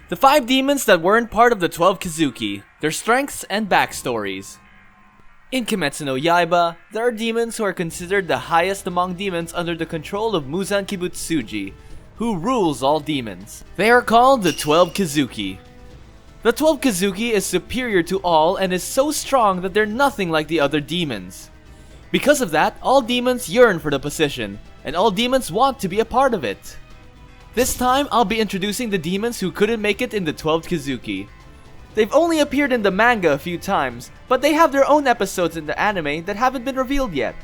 The 5 demons that weren't part of the 12 Kizuki, their strengths and backstories. In Kimetsu no Yaiba, there are demons who are considered the highest among demons under the control of Muzan Kibutsuji, who rules all demons. They are called the 12 Kizuki. The 12 Kizuki is superior to all and is so strong that they're nothing like the other demons. Because of that, all demons yearn for the position, and all demons want to be a part of it. This time, I'll be introducing the demons who couldn't make it in the 12 Kizuki. They've only appeared in the manga a few times, but they have their own episodes in the anime that haven't been revealed yet.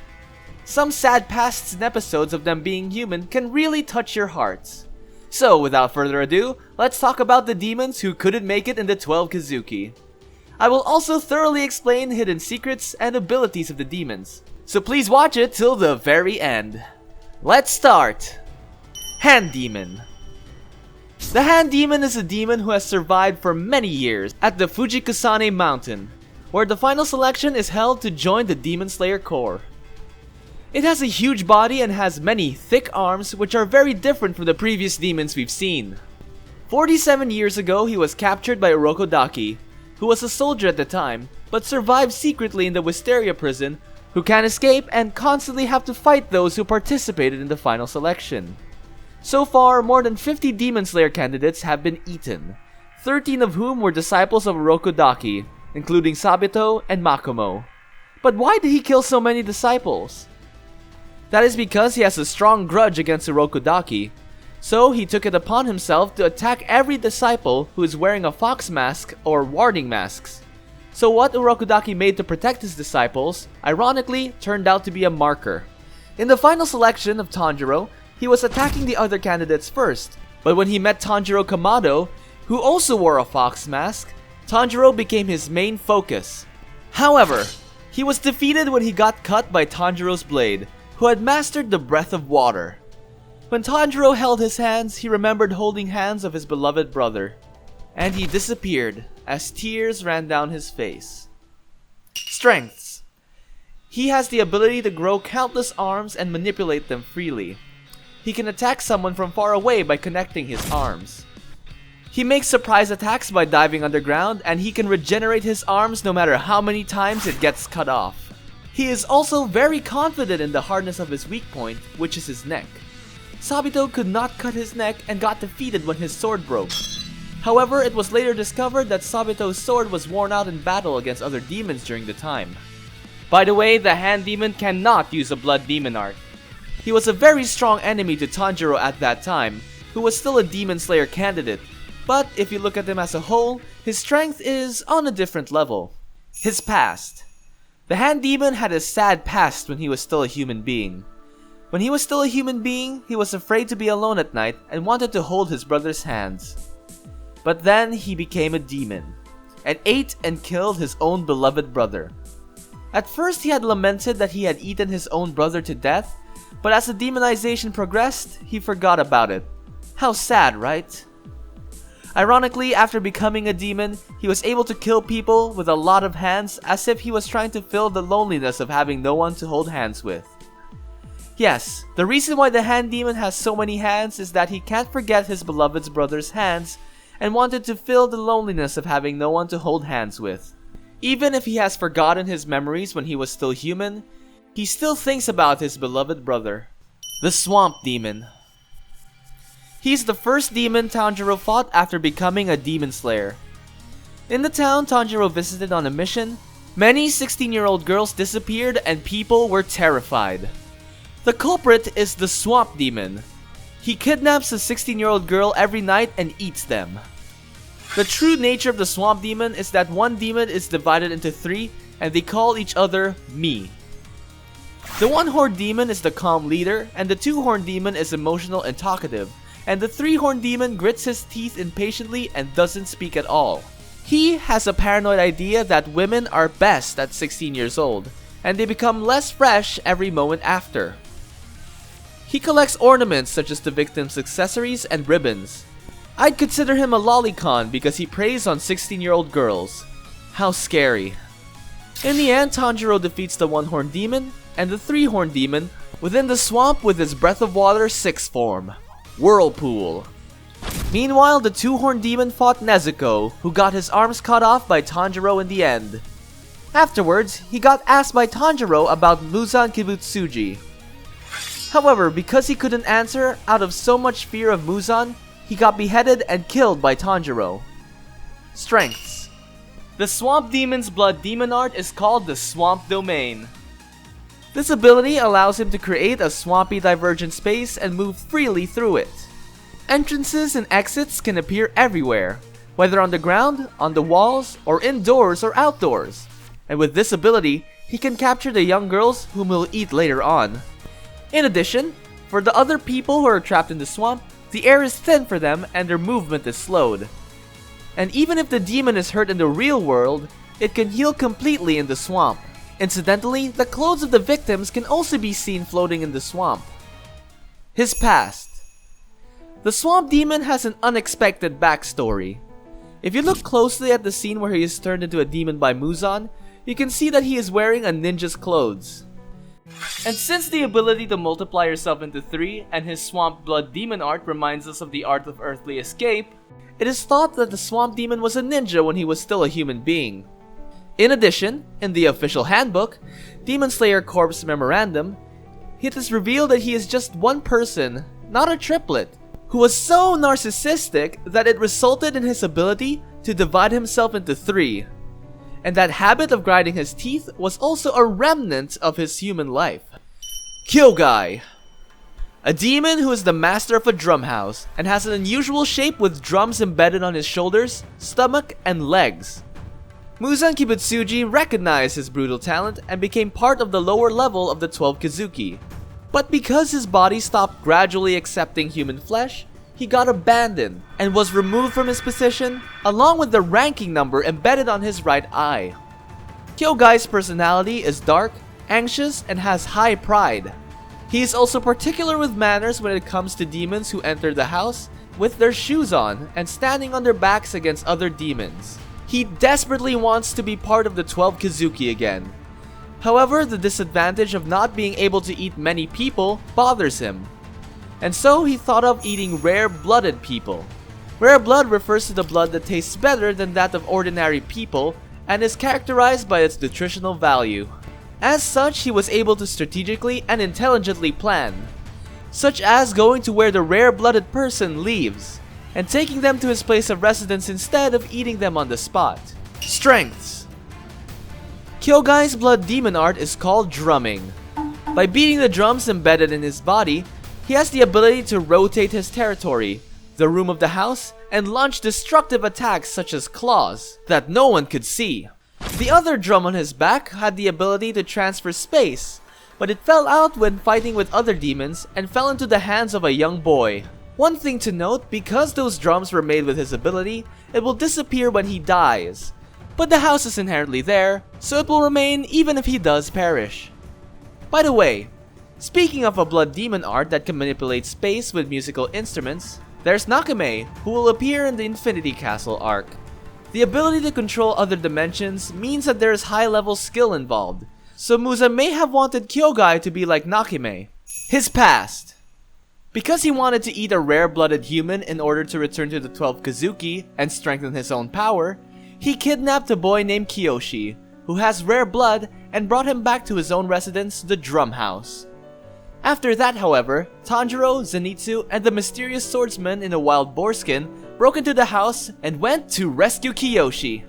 Some sad pasts and episodes of them being human can really touch your hearts. So, without further ado, let's talk about the demons who couldn't make it in the 12 Kizuki. I will also thoroughly explain hidden secrets and abilities of the demons, so please watch it till the very end. Let's start! Hand Demon. The Hand Demon is a demon who has survived for many years at the Fujikusane Mountain, where the final selection is held to join the Demon Slayer Corps. It has a huge body and has many thick arms which are very different from the previous demons we've seen. 47 years ago, he was captured by Urokodaki, who was a soldier at the time, but survived secretly in the Wisteria prison, who can't escape and constantly have to fight those who participated in the final selection. So far, more than 50 Demon Slayer candidates have been eaten, 13 of whom were disciples of Urokodaki, including Sabito and Makomo. But why did he kill so many disciples? That is because he has a strong grudge against Urokodaki, so he took it upon himself to attack every disciple who is wearing a fox mask or warding masks. So what Urokodaki made to protect his disciples, ironically, turned out to be a marker. In the final selection of Tanjiro, he was attacking the other candidates first, but when he met Tanjiro Kamado, who also wore a fox mask, Tanjiro became his main focus. However, he was defeated when he got cut by Tanjiro's blade, who had mastered the breath of water. When Tanjiro held his hands, he remembered holding hands of his beloved brother, and he disappeared as tears ran down his face. Strengths. He has the ability to grow countless arms and manipulate them freely. He can attack someone from far away by connecting his arms. He makes surprise attacks by diving underground, and he can regenerate his arms no matter how many times it gets cut off. He is also very confident in the hardness of his weak point, which is his neck. Sabito could not cut his neck and got defeated when his sword broke. However, it was later discovered that Sabito's sword was worn out in battle against other demons during the time. By the way, the Hand Demon cannot use a Blood Demon art. He was a very strong enemy to Tanjiro at that time, who was still a Demon Slayer candidate, but if you look at him as a whole, his strength is on a different level. His past. The Hand Demon had a sad past when he was still a human being. When he was still a human being, he was afraid to be alone at night and wanted to hold his brother's hands. But then he became a demon, and ate and killed his own beloved brother. At first he had lamented that he had eaten his own brother to death, but as the demonization progressed, he forgot about it. How sad, right? Ironically, after becoming a demon, he was able to kill people with a lot of hands as if he was trying to fill the loneliness of having no one to hold hands with. Yes, the reason why the Hand Demon has so many hands is that he can't forget his beloved's brother's hands and wanted to fill the loneliness of having no one to hold hands with. Even if he has forgotten his memories when he was still human, he still thinks about his beloved brother. The Swamp Demon. He's the first demon Tanjiro fought after becoming a Demon Slayer. In the town Tanjiro visited on a mission, many 16-year-old girls disappeared and people were terrified. The culprit is the Swamp Demon. He kidnaps a 16-year-old girl every night and eats them. The true nature of the Swamp Demon is that one demon is divided into 3 and they call each other me. The one-horned demon is the calm leader, and the two-horned demon is emotional and talkative, and the three-horned demon grits his teeth impatiently and doesn't speak at all. He has a paranoid idea that women are best at 16 years old, and they become less fresh every moment after. He collects ornaments such as the victim's accessories and ribbons. I'd consider him a lolicon because he preys on 16-year-old girls. How scary. In the end, Tanjiro defeats the one-horned demon and the three-horned demon within the swamp with his Breath of Water 6th form, Whirlpool. Meanwhile, the two-horned demon fought Nezuko, who got his arms cut off by Tanjiro in the end. Afterwards, he got asked by Tanjiro about Muzan Kibutsuji. However, because he couldn't answer out of so much fear of Muzan, he got beheaded and killed by Tanjiro. Strengths. The Swamp Demon's Blood Demon art is called the Swamp Domain. This ability allows him to create a swampy divergent space and move freely through it. Entrances and exits can appear everywhere, whether on the ground, on the walls, or indoors or outdoors. And with this ability, he can capture the young girls whom he'll eat later on. In addition, for the other people who are trapped in the swamp, the air is thin for them and their movement is slowed. And even if the demon is hurt in the real world, it can heal completely in the swamp. Incidentally, the clothes of the victims can also be seen floating in the swamp. His past. The swamp demon has an unexpected backstory. If you look closely at the scene where he is turned into a demon by Muzan, you can see that he is wearing a ninja's clothes. And since the ability to multiply yourself into 3 and his swamp blood demon art reminds us of the art of earthly escape, it is thought that the swamp demon was a ninja when he was still a human being. In addition, in the official handbook, Demon Slayer Corp's Memorandum, it is revealed that he is just one person, not a triplet, who was so narcissistic that it resulted in his ability to divide himself into 3. And that habit of grinding his teeth was also a remnant of his human life. Kyogai. A demon who is the master of a drum house and has an unusual shape with drums embedded on his shoulders, stomach, and legs. Muzan Kibutsuji recognized his brutal talent and became part of the lower level of the 12 Kizuki. But because his body stopped gradually accepting human flesh, he got abandoned and was removed from his position along with the ranking number embedded on his right eye. Kyogai's personality is dark, anxious, and has high pride. He is also particular with manners when it comes to demons who enter the house with their shoes on and standing on their backs against other demons. He desperately wants to be part of the 12 Kizuki again. However, the disadvantage of not being able to eat many people bothers him. And so he thought of eating rare-blooded people. Rare blood refers to the blood that tastes better than that of ordinary people and is characterized by its nutritional value. As such, he was able to strategically and intelligently plan, such as going to where the rare-blooded person lives, and taking them to his place of residence instead of eating them on the spot. Strengths. Kyogai's blood demon art is called drumming. By beating the drums embedded in his body, he has the ability to rotate his territory, the room of the house, and launch destructive attacks such as claws that no one could see. The other drum on his back had the ability to transfer space, but it fell out when fighting with other demons and fell into the hands of a young boy. One thing to note, because those drums were made with his ability, it will disappear when he dies. But the house is inherently there, so it will remain even if he does perish. By the way, speaking of a blood demon art that can manipulate space with musical instruments, there's Nakame, who will appear in the Infinity Castle arc. The ability to control other dimensions means that there is high-level skill involved, so Muzan may have wanted Kyogai to be like Nakame. His past. Because he wanted to eat a rare-blooded human in order to return to the 12 Kizuki and strengthen his own power, he kidnapped a boy named Kiyoshi, who has rare blood, and brought him back to his own residence, the Drum House. After that, however, Tanjiro, Zenitsu, and the mysterious swordsman in a wild boar skin broke into the house and went to rescue Kiyoshi.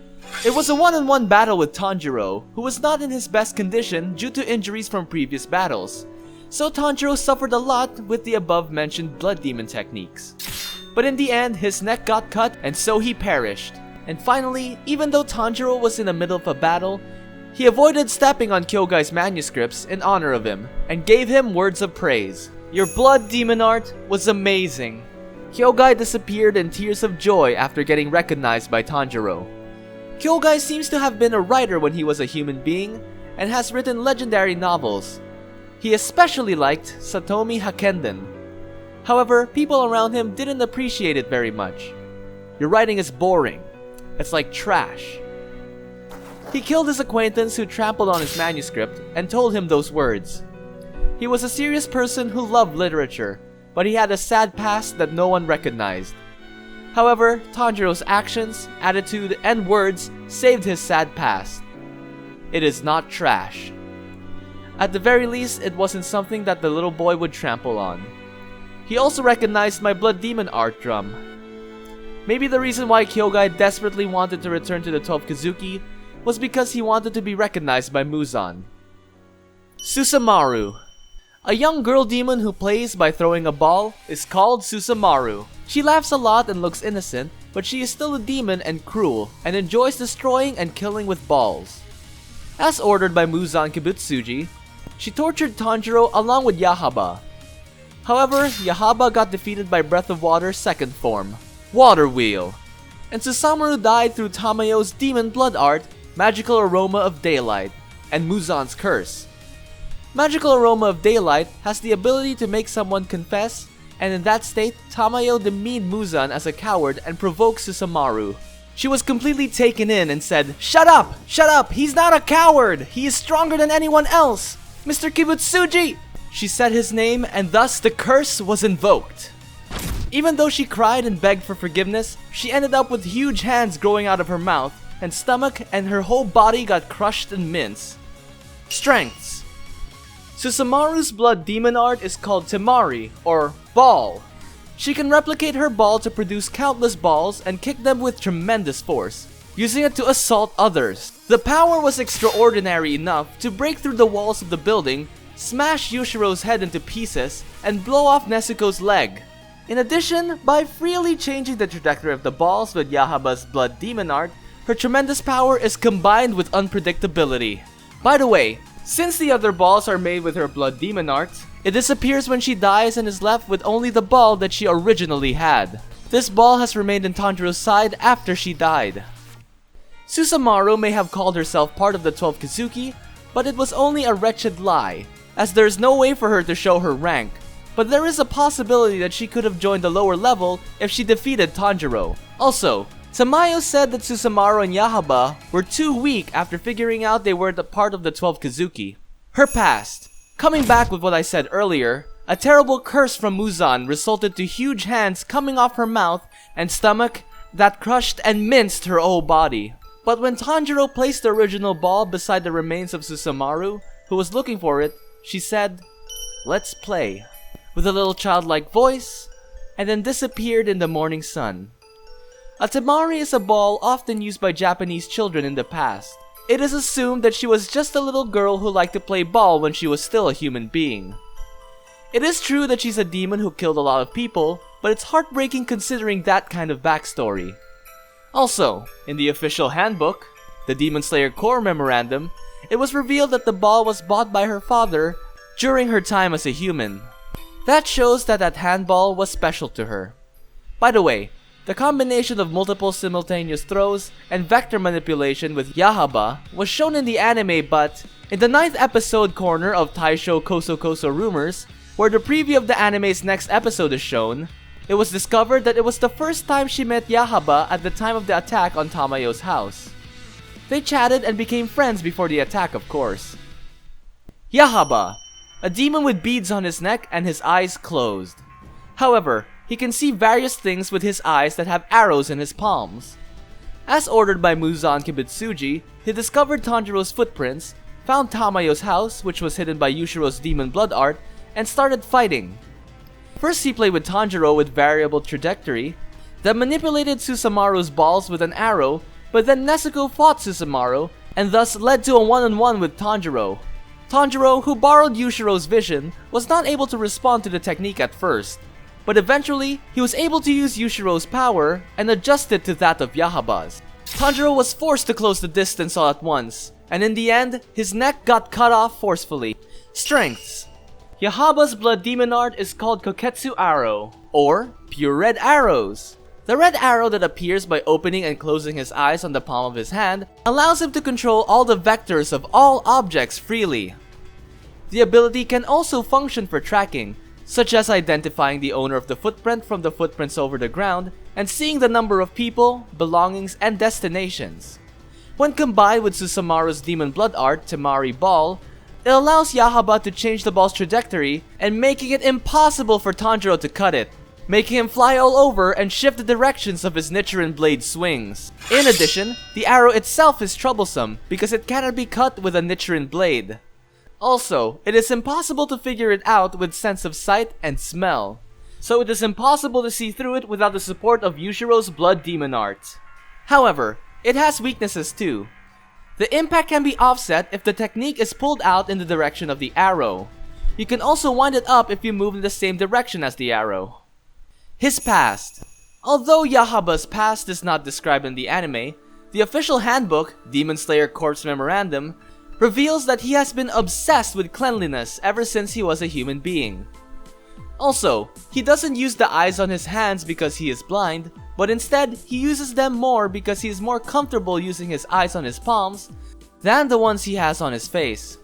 It was a one-on-one battle with Tanjiro, who was not in his best condition due to injuries from previous battles, so Tanjiro suffered a lot with the above-mentioned blood demon techniques. But in the end, his neck got cut and so he perished. And finally, even though Tanjiro was in the middle of a battle, he avoided stepping on Kyogai's manuscripts in honor of him, and gave him words of praise. Your blood demon art was amazing. Kyogai disappeared in tears of joy after getting recognized by Tanjiro. Kyogai seems to have been a writer when he was a human being, and has written legendary novels. He especially liked Satomi Hakenden. However, people around him didn't appreciate it very much. Your writing is boring. It's like trash. He killed his acquaintance who trampled on his manuscript and told him those words. He was a serious person who loved literature, but he had a sad past that no one recognized. However, Tanjiro's actions, attitude, and words saved his sad past. It is not trash. At the very least, it wasn't something that the little boy would trample on. He also recognized my Blood Demon art drum. Maybe the reason why Kyogai desperately wanted to return to the 12 Kizuki was because he wanted to be recognized by Muzan. Susamaru. A young girl demon who plays by throwing a ball is called Susamaru. She laughs a lot and looks innocent, but she is still a demon and cruel, and enjoys destroying and killing with balls. As ordered by Muzan Kibutsuji, she tortured Tanjiro along with Yaiba. However, Yaiba got defeated by Breath of Water's second form, Water Wheel, and Susamaru died through Tamayo's demon blood art, Magical Aroma of Daylight, and Muzan's curse. Magical Aroma of Daylight has the ability to make someone confess, and in that state, Tamayo demeaned Muzan as a coward and provoked Susamaru. She was completely taken in and said, "Shut up! Shut up! He's not a coward! He is stronger than anyone else! Mr. Kibutsuji!" She said his name, and thus the curse was invoked. Even though she cried and begged for forgiveness, she ended up with huge hands growing out of her mouth and stomach, and her whole body got crushed in mince. Strengths. Susamaru's blood demon art is called Temari, or Ball. She can replicate her ball to produce countless balls and kick them with tremendous force, using it to assault others. The power was extraordinary enough to break through the walls of the building, smash Yushiro's head into pieces, and blow off Nezuko's leg. In addition, by freely changing the trajectory of the balls with Yaiba's blood demon art, her tremendous power is combined with unpredictability. By the way, since the other balls are made with her blood demon art, it disappears when she dies and is left with only the ball that she originally had. This ball has remained in Tanjiro's side after she died. Susamaru may have called herself part of the 12 Kizuki, but it was only a wretched lie, as there is no way for her to show her rank. But there is a possibility that she could have joined the lower level if she defeated Tanjiro. Also, Tamayo said that Susamaru and Yaiba were too weak after figuring out they were part of the 12 Kizuki. Her past. Coming back with what I said earlier, a terrible curse from Muzan resulted to huge hands coming off her mouth and stomach that crushed and minced her whole body. But when Tanjiro placed the original ball beside the remains of Susamaru, who was looking for it, she said, "Let's play," with a little childlike voice, and then disappeared in the morning sun. A temari is a ball often used by Japanese children in the past. It is assumed that she was just a little girl who liked to play ball when she was still a human being. It is true that she's a demon who killed a lot of people, but it's heartbreaking considering that kind of backstory. Also, in the official handbook, the Demon Slayer Core Memorandum, it was revealed that the ball was bought by her father during her time as a human. That shows that handball was special to her. By the way, the combination of multiple simultaneous throws and vector manipulation with Yaiba was shown in the anime, but in the 9th episode corner of Taisho Koso Koso Rumors, where the preview of the anime's next episode is shown, it was discovered that it was the first time she met Yaiba at the time of the attack on Tamayo's house. They chatted and became friends before the attack, of course. Yaiba, a demon with beads on his neck and his eyes closed. However, he can see various things with his eyes that have arrows in his palms. As ordered by Muzan Kibutsuji, he discovered Tanjiro's footprints, found Tamayo's house, which was hidden by Yushiro's demon blood art, and started fighting. First he played with Tanjiro with variable trajectory, then manipulated Susamaru's balls with an arrow, but then Nezuko fought Susamaru, and thus led to a one-on-one with Tanjiro. Tanjiro, who borrowed Yushiro's vision, was not able to respond to the technique at first, but eventually, he was able to use Yushiro's power and adjust it to that of Yaiba's. Tanjiro was forced to close the distance all at once, and in the end, his neck got cut off forcefully. Strengths. Yaiba's blood demon art is called Koketsu Arrow, or Pure Red Arrows. The red arrow that appears by opening and closing his eyes on the palm of his hand allows him to control all the vectors of all objects freely. The ability can also function for tracking, such as identifying the owner of the footprint from the footprints over the ground and seeing the number of people, belongings, and destinations. When combined with Susamaru's demon blood art, Temari Ball, it allows Yaiba to change the ball's trajectory and making it impossible for Tanjiro to cut it. making him fly all over and shift the directions of his Nichiren blade swings. In addition, the arrow itself is troublesome because it cannot be cut with a Nichiren blade. Also, it is impossible to figure it out with sense of sight and smell, so it is impossible to see through it without the support of Yushiro's blood demon art. However, it has weaknesses too. The impact can be offset if the technique is pulled out in the direction of the arrow. You can also wind it up if you move in the same direction as the arrow. His past. Although Yahaba's past is not described in the anime, the official handbook, Demon Slayer Corpse Memorandum, reveals that he has been obsessed with cleanliness ever since he was a human being. Also, he doesn't use the eyes on his hands because he is blind, but instead he uses them more because he is more comfortable using his eyes on his palms than the ones he has on his face.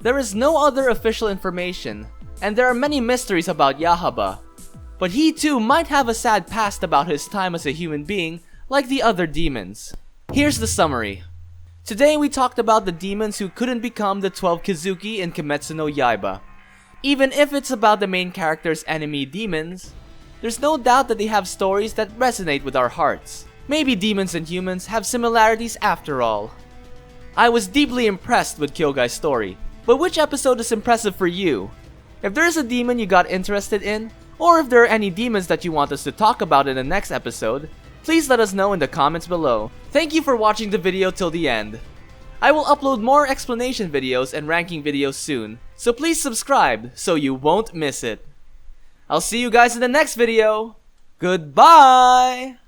There is no other official information, and there are many mysteries about Yahaba, but he too might have a sad past about his time as a human being like the other demons. Here's the summary. Today we talked about the demons who couldn't become the 12 Kizuki in Kimetsu no Yaiba. Even if it's about the main character's enemy demons, there's no doubt that they have stories that resonate with our hearts. Maybe demons and humans have similarities after all. I was deeply impressed with Kyogai's story, but which episode is impressive for you? If there is a demon you got interested in, or if there are any demons that you want us to talk about in the next episode, please let us know in the comments below. Thank you for watching the video till the end. I will upload more explanation videos and ranking videos soon, so please subscribe so you won't miss it. I'll see you guys in the next video. Goodbye!